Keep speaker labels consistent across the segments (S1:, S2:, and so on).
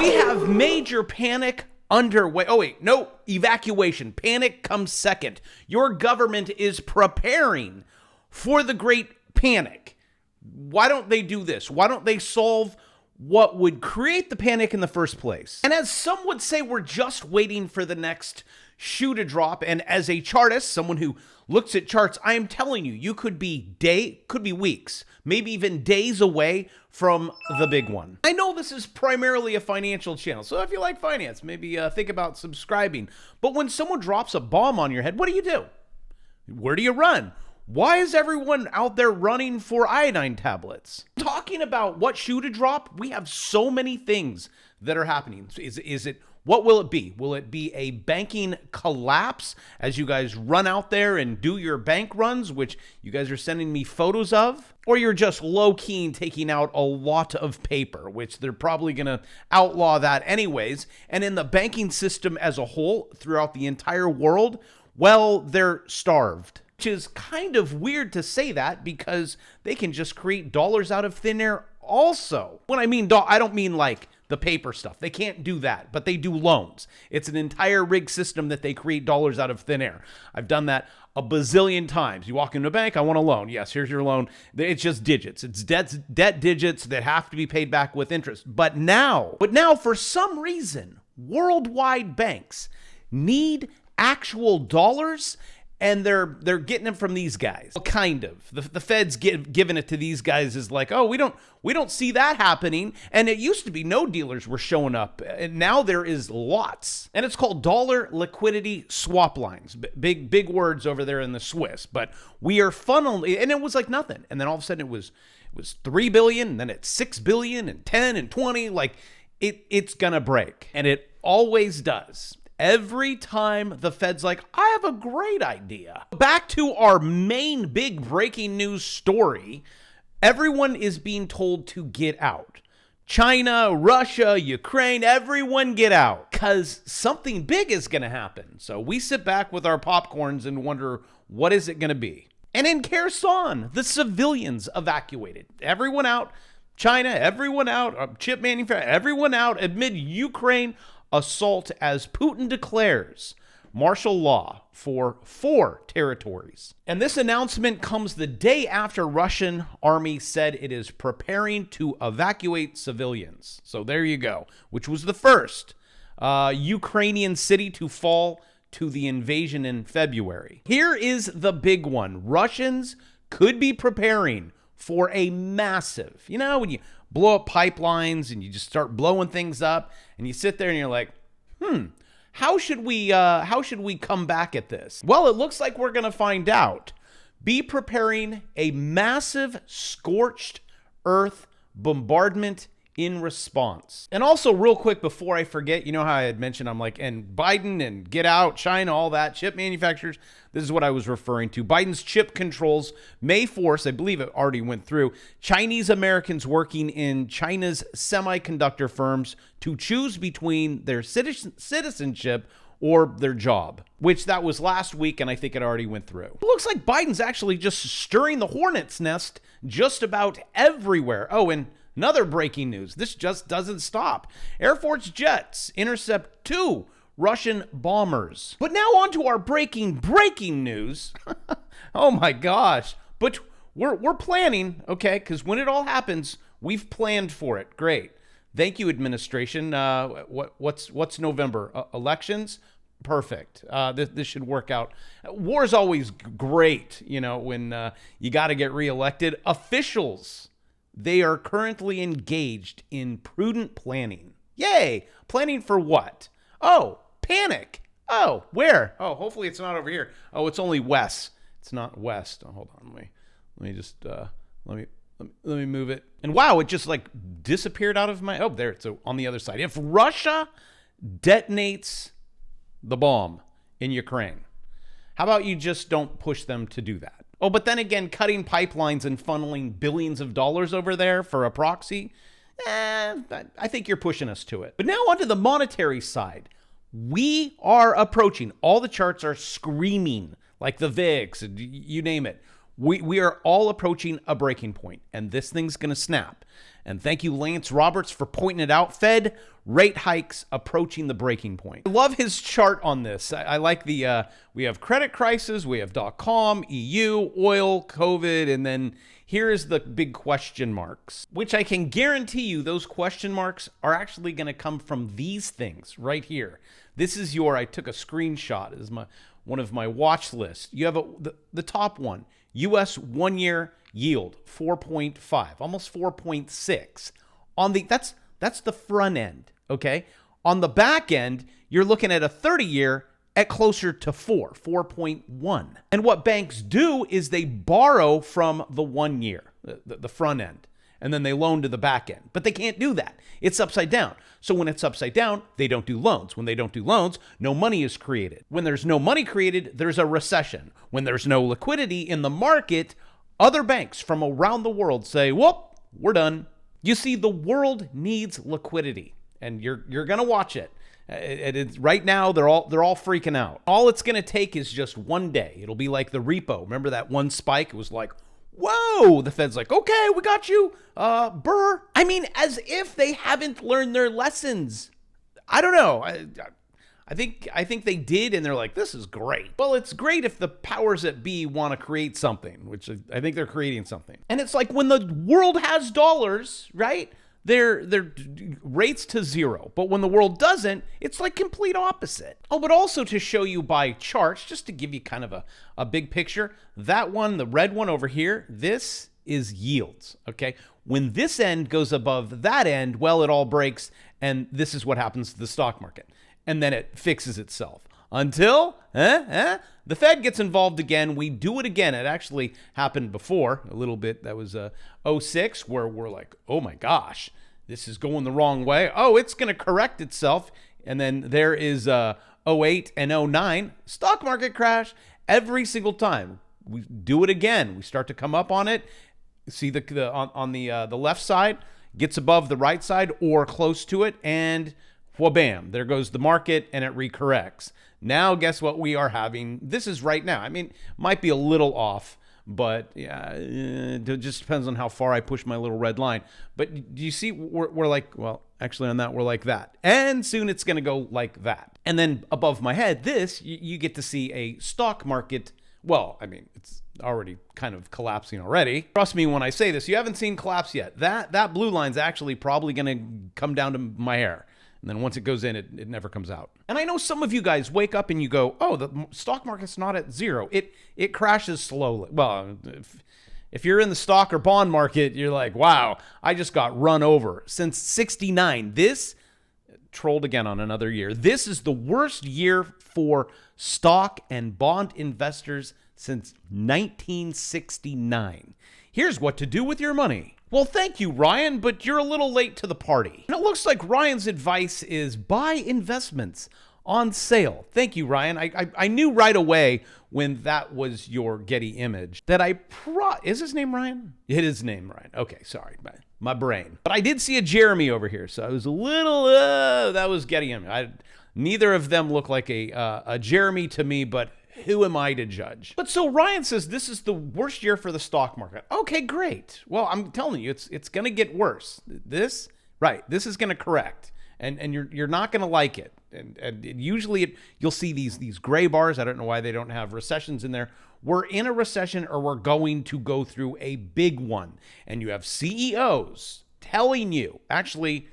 S1: We have major panic underway. Oh, wait, no, evacuation. Panic comes second. Your government is preparing for the great panic. Why don't they do this? Why don't they solve what would create the panic in the first place? And as some would say, we're just waiting for the next shoe to drop. And as a chartist, someone who looks at charts, I am telling you, you could be weeks, maybe even days away from the big one. I know this is primarily a financial channel, so if you like finance, maybe think about subscribing. But when someone drops a bomb on your head, what do? Where do you run? Why is everyone out there running for iodine tablets? Talking about what shoe to drop, we have so many things that are happening. What will it be? Will it be a banking collapse as you guys run out there and do your bank runs, which you guys are sending me photos of? Or you're just low-key taking out a lot of paper, which they're probably going to outlaw that anyways. And in the banking system as a whole, throughout the entire world, well, they're starved. Which is kind of weird to say that because they can just create dollars out of thin air also. When I mean I don't mean like the paper stuff. They can't do that, but they do loans. It's an entire rigged system that they create dollars out of thin air. I've done that a bazillion times. You walk into a bank, I want a loan. Yes, here's your loan. It's just digits. It's debt digits that have to be paid back with interest. But now, for some reason, worldwide banks need actual dollars, and they're getting them from these guys. Well, kind of. The Fed's giving it to these guys is like, oh, we don't see that happening. And it used to be no dealers were showing up, and now there is lots. And it's called dollar liquidity swap lines. Big words over there in the Swiss. But we are funneling, and it was like nothing. And then all of a sudden it was 3 billion, and then it's 6 billion, and 10 and 20. Like it's gonna break, and it always does. Every time the Fed's like, I have a great idea. Back to our main big breaking news story. Everyone is being told to get out. China, Russia, Ukraine, everyone get out. Because something big is going to happen. So we sit back with our popcorns and wonder, what is it going to be? And in Kherson, the civilians evacuated. Everyone out. China, everyone out. Chip manufacturer, everyone out amid Ukraine assault as Putin declares martial law for 4 territories. And this announcement comes the day after Russian army said it is preparing to evacuate civilians. So there you go, which was the first Ukrainian city to fall to the invasion in February. Here is the big one. Russians could be preparing for a massive, when you blow up pipelines and you just start blowing things up and you sit there and you're like, how should we come back at this? Well, it looks like we're going to find out. Be preparing a massive scorched earth bombardment in response. And also real quick before I forget, you know how I had mentioned, I'm like, and Biden and get out, China, all that, chip manufacturers, this is what I was referring to. Biden's chip controls may force, I believe it already went through, Chinese Americans working in China's semiconductor firms to choose between their citizenship or their job, which that was last week, and I think it already went through. It looks like Biden's actually just stirring the hornet's nest just about everywhere. Oh, and another breaking news. This just doesn't stop. Air Force jets intercept 2 Russian bombers. But now on to our breaking news. Oh my gosh. But we're planning, okay? Because when it all happens, we've planned for it. Great. Thank you, administration. What's November? Elections? Perfect. This should work out. War is always great, when you got to get reelected. Officials, they are currently engaged in prudent planning. Yay! Planning for what? Oh, panic. Oh, where? Oh, hopefully it's not over here. Oh, it's only west. It's not west. Oh, hold on. Let me just let me move it. And wow, it just like disappeared out of my. Oh, there. It's on the other side. If Russia detonates the bomb in Ukraine, how about you just don't push them to do that? Oh, but then again, cutting pipelines and funneling billions of dollars over there for a proxy, I think you're pushing us to it. But now onto the monetary side. We are approaching, all the charts are screaming, like the VIX, you name it. We are all approaching a breaking point, and this thing's going to snap. And thank you, Lance Roberts, for pointing it out. Fed rate hikes approaching the breaking point. I love his chart on this. I like the, we have credit crisis, we have .com, EU, oil, COVID, and then here's the big question marks, which I can guarantee you those question marks are actually going to come from these things right here. This is I took a screenshot as one of my watch lists. You have the top one, U.S. 1-year yield, 4.5, almost 4.6. That's the front end, okay? On the back end, you're looking at a 30-year at closer to 4.1. And what banks do is they borrow from the 1 year, the front end, and then they loan to the back end. But they can't do that. It's upside down. So when it's upside down, they don't do loans. When they don't do loans, no money is created. When there's no money created, there's a recession. When there's no liquidity in the market, other banks from around the world say, whoop, we're done. You see, the world needs liquidity, and you're going to watch it. Right now, they're all freaking out. All it's going to take is just one day. It'll be like the repo. Remember that one spike? It was like, whoa, the Fed's like, okay, we got you, burr. I mean, as if they haven't learned their lessons. I don't know. I think they did, and they're like, this is great. Well, it's great if the powers that be want to create something, which I think they're creating something. And it's like when the world has dollars, right? They're rates to zero. But when the world doesn't, it's like complete opposite. Oh, but also to show you by charts, just to give you kind of a big picture, that one, the red one over here, this is yields, okay? When this end goes above that end, well, it all breaks, and this is what happens to the stock market. And then it fixes itself until the Fed gets involved again. We do it again. It actually happened before a little bit. That was 06, where we're like, oh my gosh, this is going the wrong way. Oh, it's going to correct itself. And then there is 08 and 09 stock market crash. Every single time we do it again, we start to come up on it. See on the left side gets above the right side or close to it, and wha-bam, there goes the market, and it recorrects. Now, guess what we are having? This is right now. I mean, might be a little off, but yeah, it just depends on how far I push my little red line. But do you see, we're like, well, actually on that, we're like that. And soon it's going to go like that. And then above my head, you get to see a stock market. Well, I mean, it's already kind of collapsing already. Trust me when I say this, you haven't seen collapse yet. That blue line's actually probably going to come down to my hair. And then once it goes in, it never comes out. And I know some of you guys wake up and you go, oh, the stock market's not at zero. It crashes slowly. Well, if you're in the stock or bond market, you're like, wow, I just got run over. Since 69, this, trolled again on another year, this is the worst year for stock and bond investors since 1969. Here's what to do with your money. Well, thank you, Ryan, but you're a little late to the party. And it looks like Ryan's advice is buy investments on sale. Thank you, Ryan. I knew right away when that was your Getty image that is his name Ryan? It is name Ryan. Okay, sorry, my brain. But I did see a Jeremy over here, so I was a little, that was Getty image. Neither of them look like a Jeremy to me, but who am I to judge? But so Ryan says this is the worst year for the stock market. Okay, great. Well, I'm telling you, it's going to get worse. This is going to correct, and you're not going to like it. And usually you'll see these gray bars. I don't know why they don't have recessions in there. We're in a recession, or we're going to go through a big one. And you have CEOs telling you. Actually,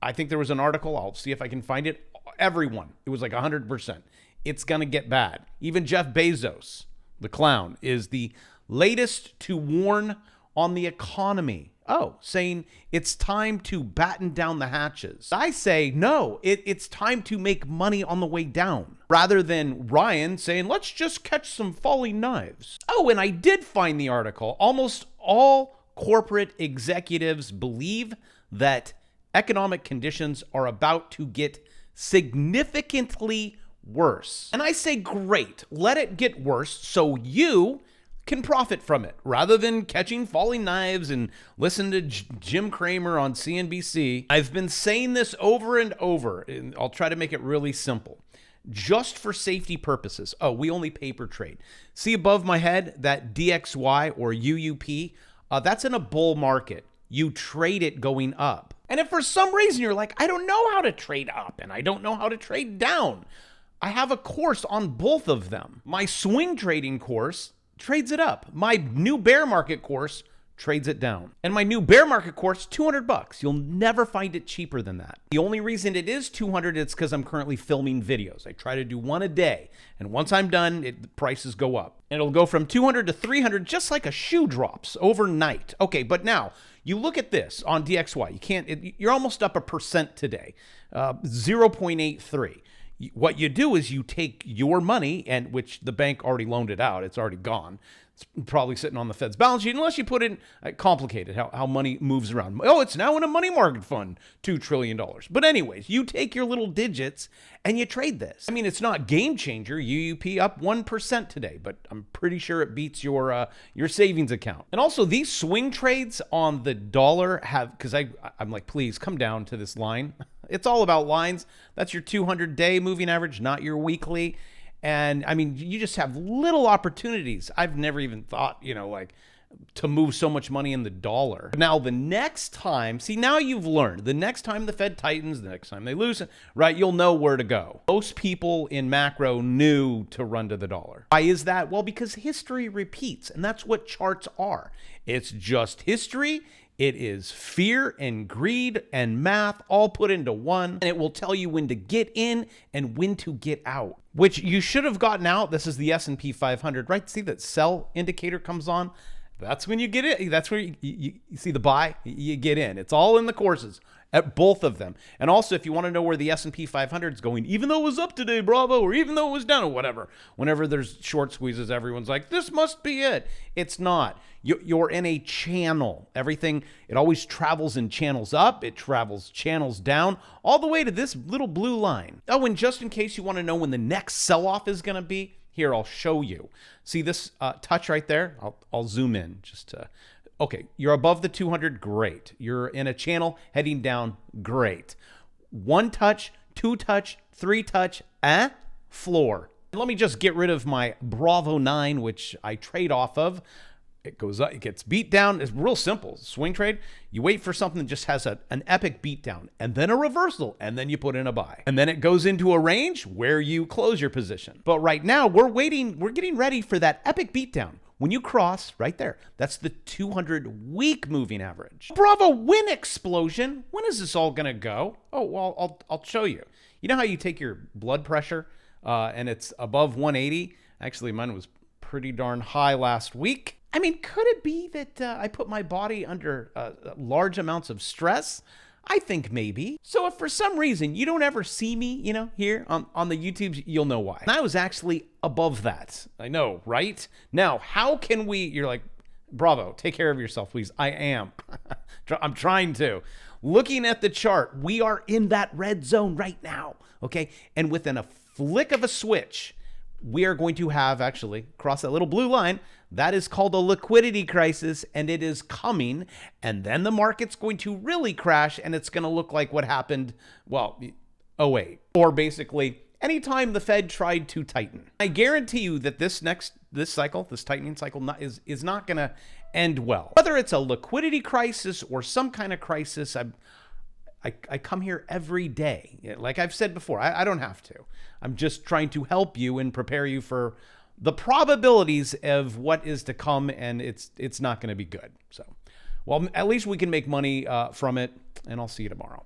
S1: I think there was an article. I'll see if I can find it. Everyone. It was like 100%. It's going to get bad. Even Jeff Bezos, the clown, is the latest to warn on the economy. Oh, saying it's time to batten down the hatches. I say, no, it's time to make money on the way down. Rather than Ryan saying, let's just catch some falling knives. Oh, and I did find the article. Almost all corporate executives believe that economic conditions are about to get significantly worse. And I say, great, let it get worse so you can profit from it rather than catching falling knives and listen to Jim Cramer on CNBC. I've been saying this over and over, and I'll try to make it really simple. just for safety purposes. Oh, we only paper trade. See above my head, that DXY or UUP, that's in a bull market. You trade it going up. And if for some reason you're like, I don't know how to trade up and I don't know how to trade down, I have a course on both of them. My swing trading course trades it up. My new bear market course trades it down. And my new bear market course, $200. You'll never find it cheaper than that. The only reason it is $200 is because I'm currently filming videos. I try to do one a day. And once I'm done, the prices go up. And it'll go from $200 to $300 just like a shoe drops overnight. Okay, but now you look at this on DXY. You can't, you're almost up 1% today, 0.83. What you do is you take your money, and which the bank already loaned it out. It's already gone. It's probably sitting on the Fed's balance sheet, unless you put in complicated how money moves around. Oh, it's now in a money market fund, $2 trillion. But anyways, you take your little digits and you trade this. I mean, it's not game changer. UUP up 1% today, but I'm pretty sure it beats your savings account. And also these swing trades on the dollar have, because I'm like, please come down to this line. It's all about lines. That's your 200-day moving average, not your weekly. And I mean, you just have little opportunities. I've never even thought, like to move so much money in the dollar. Now, the next time, see, now you've learned. The next time the Fed tightens, the next time they loosen, right, you'll know where to go. Most people in macro knew to run to the dollar. Why is that? Well, because history repeats, and that's what charts are. It's just history. It is fear and greed and math all put into one, and it will tell you when to get in and when to get out, which you should have gotten out. This is the S&P 500, right? See that sell indicator comes on? That's when you get it. That's where you see the buy, you get in. It's all in the courses at both of them. And also, if you want to know where the S&P 500 is going, even though it was up today, bravo, or even though it was down or whatever, whenever there's short squeezes, everyone's like, this must be it. It's not. You're in a channel. Everything, it always travels in channels up. It travels channels down all the way to this little blue line. Oh, and just in case you want to know when the next sell-off is going to be, here, I'll show you. See this touch right there? I'll zoom in just to, okay, you're above the 200, great. You're in a channel heading down, great. One touch, two touch, three touch, floor. Let me just get rid of my Bravo 9, which I trade off of. It goes up, it gets beat down. It's real simple. Swing trade, you wait for something that just has an epic beat down and then a reversal, and then you put in a buy. And then it goes into a range where you close your position. But right now we're getting ready for that epic beat down. When you cross right there, that's the 200-week moving average. Bravo win explosion. When is this all gonna go? Oh, well, I'll show you. You know how you take your blood pressure and it's above 180? Actually, mine was pretty darn high last week. I mean, could it be that I put my body under large amounts of stress? I think maybe. So if for some reason you don't ever see me, here on the YouTubes, you'll know why. And I was actually above that. I know, right? Now, how can you're like, Bravo, take care of yourself, please. I am. I'm trying to. Looking at the chart, we are in that red zone right now, okay? And within a flick of a switch, we are going to have actually cross that little blue line. That is called a liquidity crisis, and it is coming. And then the market's going to really crash, and it's going to look like what happened, well, 08. Or basically, anytime the Fed tried to tighten. I guarantee you that this tightening cycle is not going to end well. Whether it's a liquidity crisis or some kind of crisis, I come here every day. Like I've said before, I don't have to. I'm just trying to help you and prepare you for the probabilities of what is to come, and it's not going to be good. So, well, at least we can make money from it, and I'll see you tomorrow.